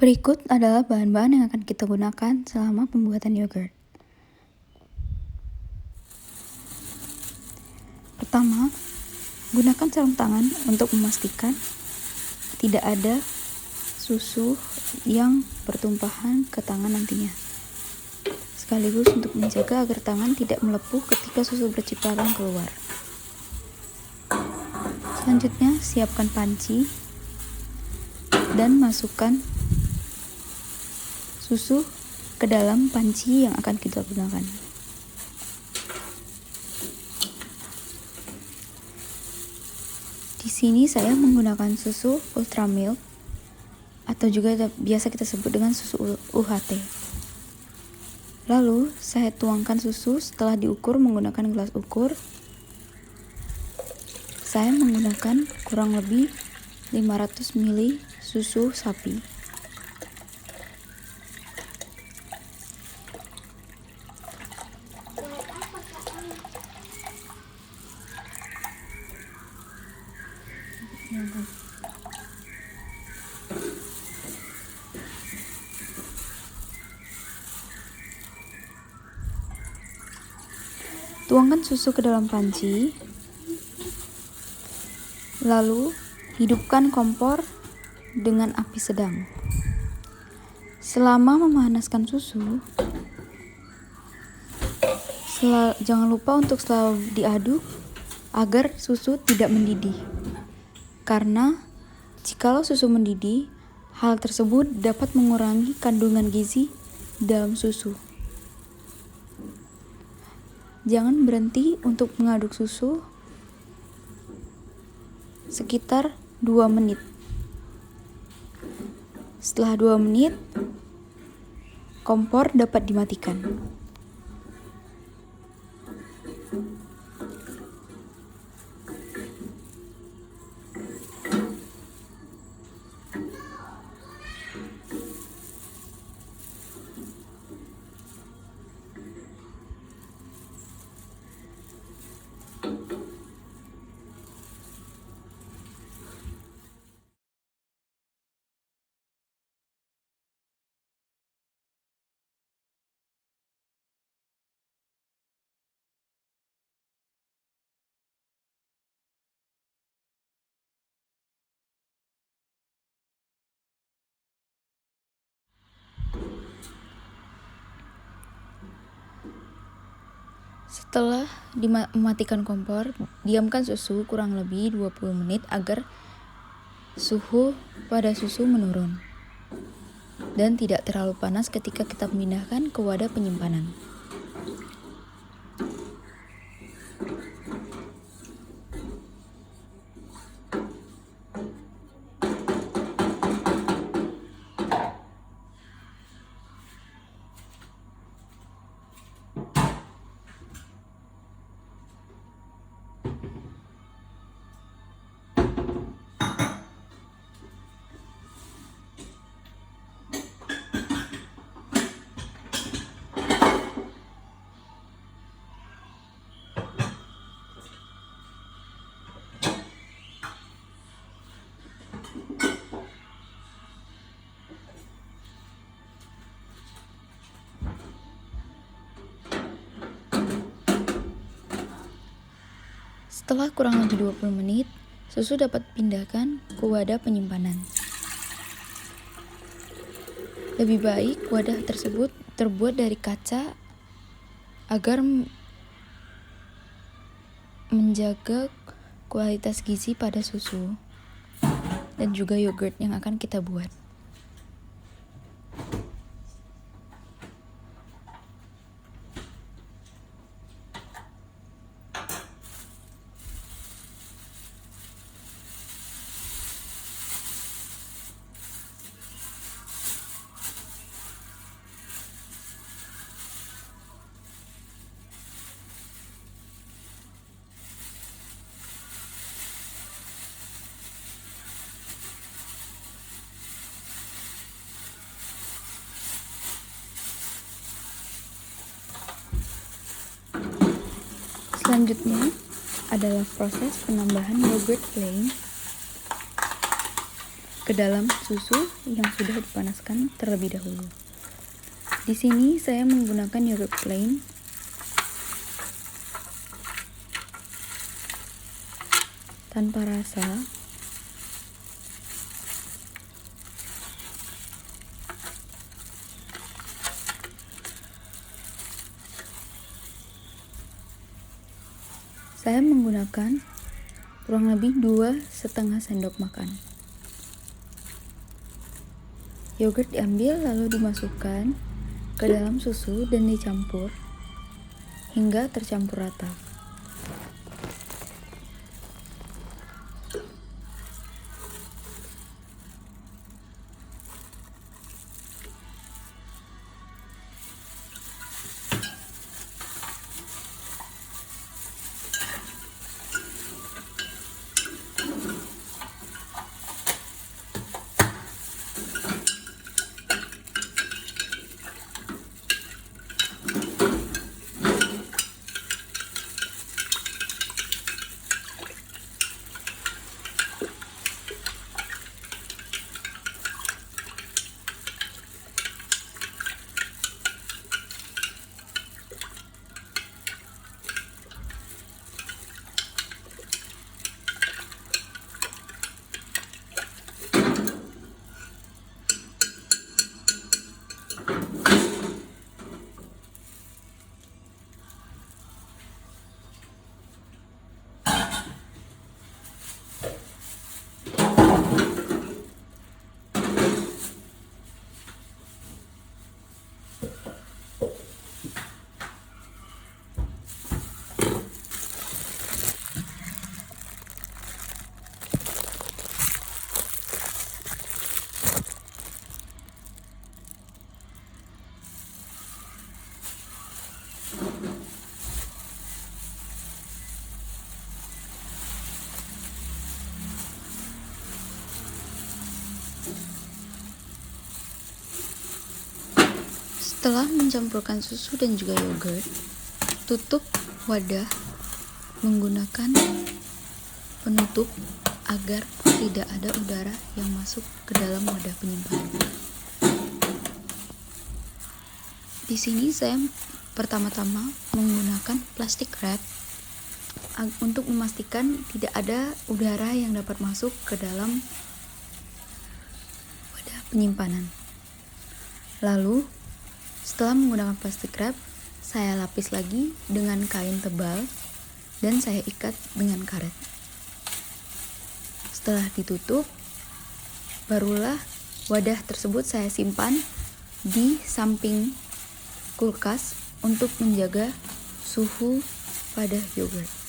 Berikut adalah bahan-bahan yang akan kita gunakan selama pembuatan yogurt. Pertama, gunakan sarung tangan untuk memastikan tidak ada susu yang bertumpahan ke tangan nantinya. Sekaligus untuk menjaga agar tangan tidak melepuh ketika susu bercipraran keluar. Selanjutnya, siapkan panci dan masukkan susu ke dalam panci yang akan kita gunakan. Di sini saya menggunakan susu Ultra Milk atau juga biasa kita sebut dengan susu UHT. Lalu saya tuangkan susu setelah diukur menggunakan gelas ukur. Saya menggunakan kurang lebih 500 ml susu sapi. Tuangkan susu ke dalam panci. Lalu, hidupkan kompor dengan api sedang. Selama memanaskan susu, jangan lupa untuk selalu diaduk agar susu tidak mendidih. Karena jikalau susu mendidih, hal tersebut dapat mengurangi kandungan gizi dalam susu. Jangan berhenti untuk mengaduk susu sekitar 2 menit. Setelah 2 menit, kompor dapat dimatikan. Setelah mematikan kompor, diamkan susu kurang lebih 20 menit agar suhu pada susu menurun dan tidak terlalu panas ketika kita memindahkan ke wadah penyimpanan. Setelah kurang lebih 20 menit, susu dapat dipindahkan ke wadah penyimpanan. Lebih baik wadah tersebut terbuat dari kaca agar menjaga kualitas gizi pada susu dan juga yogurt yang akan kita buat. Selanjutnya adalah proses penambahan yogurt plain ke ke dalam susu yang sudah dipanaskan terlebih dahulu. Di sini saya menggunakan yogurt plain tanpa rasa. Saya menggunakan kurang lebih 2,5 sendok makan. Yogurt diambil lalu dimasukkan ke dalam susu dan dicampur hingga tercampur rata. Setelah mencampurkan susu dan juga yogurt, tutup wadah menggunakan penutup agar tidak ada udara yang masuk ke dalam wadah penyimpanan. Di sini saya pertama-tama menggunakan plastik wrap untuk memastikan tidak ada udara yang dapat masuk ke dalam wadah penyimpanan. Lalu setelah menggunakan plastik wrap, saya lapis lagi dengan kain tebal dan saya ikat dengan karet. Setelah ditutup, barulah wadah tersebut saya simpan di samping kulkas untuk menjaga suhu pada yogurt.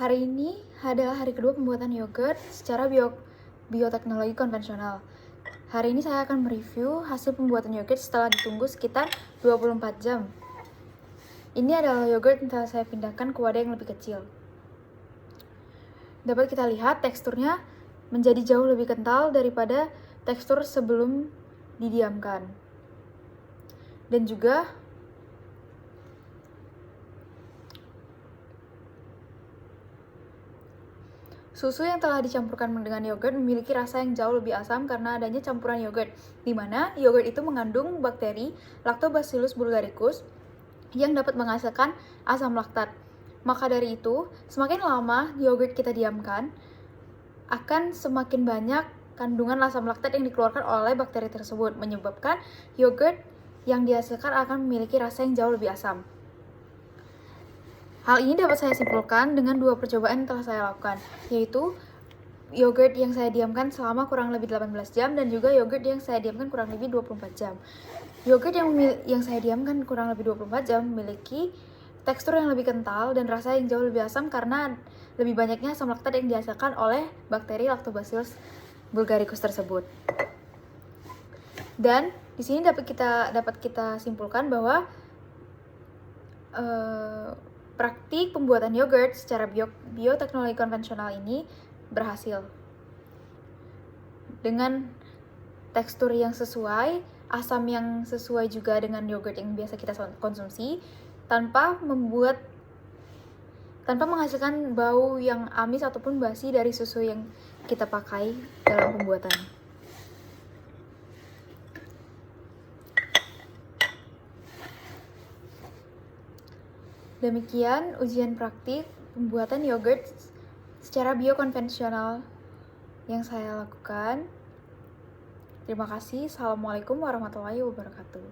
Hari ini adalah hari kedua pembuatan yogurt secara bioteknologi konvensional. Hari ini saya akan mereview hasil pembuatan yogurt setelah ditunggu sekitar 24 jam. Ini adalah yogurt yang telah saya pindahkan ke wadah yang lebih kecil. Dapat kita lihat teksturnya menjadi jauh lebih kental daripada tekstur sebelum didiamkan. Dan juga susu yang telah dicampurkan dengan yogurt memiliki rasa yang jauh lebih asam karena adanya campuran yogurt, di mana yogurt itu mengandung bakteri Lactobacillus bulgaricus yang dapat menghasilkan asam laktat. Maka dari itu, semakin lama yogurt kita diamkan, akan semakin banyak kandungan asam laktat yang dikeluarkan oleh bakteri tersebut, menyebabkan yogurt yang dihasilkan akan memiliki rasa yang jauh lebih asam. Hal ini dapat saya simpulkan dengan 2 percobaan yang telah saya lakukan, yaitu yogurt yang saya diamkan selama kurang lebih 18 jam dan juga yogurt yang saya diamkan kurang lebih 24 jam. Yogurt yang saya diamkan kurang lebih 24 jam memiliki tekstur yang lebih kental dan rasa yang jauh lebih asam karena lebih banyaknya asam laktat yang dihasilkan oleh bakteri Lactobacillus bulgaricus tersebut. Dan di sini dapat kita simpulkan bahwa praktik pembuatan yogurt secara bioteknologi konvensional ini berhasil. Dengan tekstur yang sesuai, asam yang sesuai juga dengan yogurt yang biasa kita konsumsi, tanpa menghasilkan bau yang amis ataupun basi dari susu yang kita pakai dalam pembuatan. Demikian ujian praktik pembuatan yogurt secara biokonvensional yang saya lakukan. Terima kasih. Assalamualaikum warahmatullahi wabarakatuh.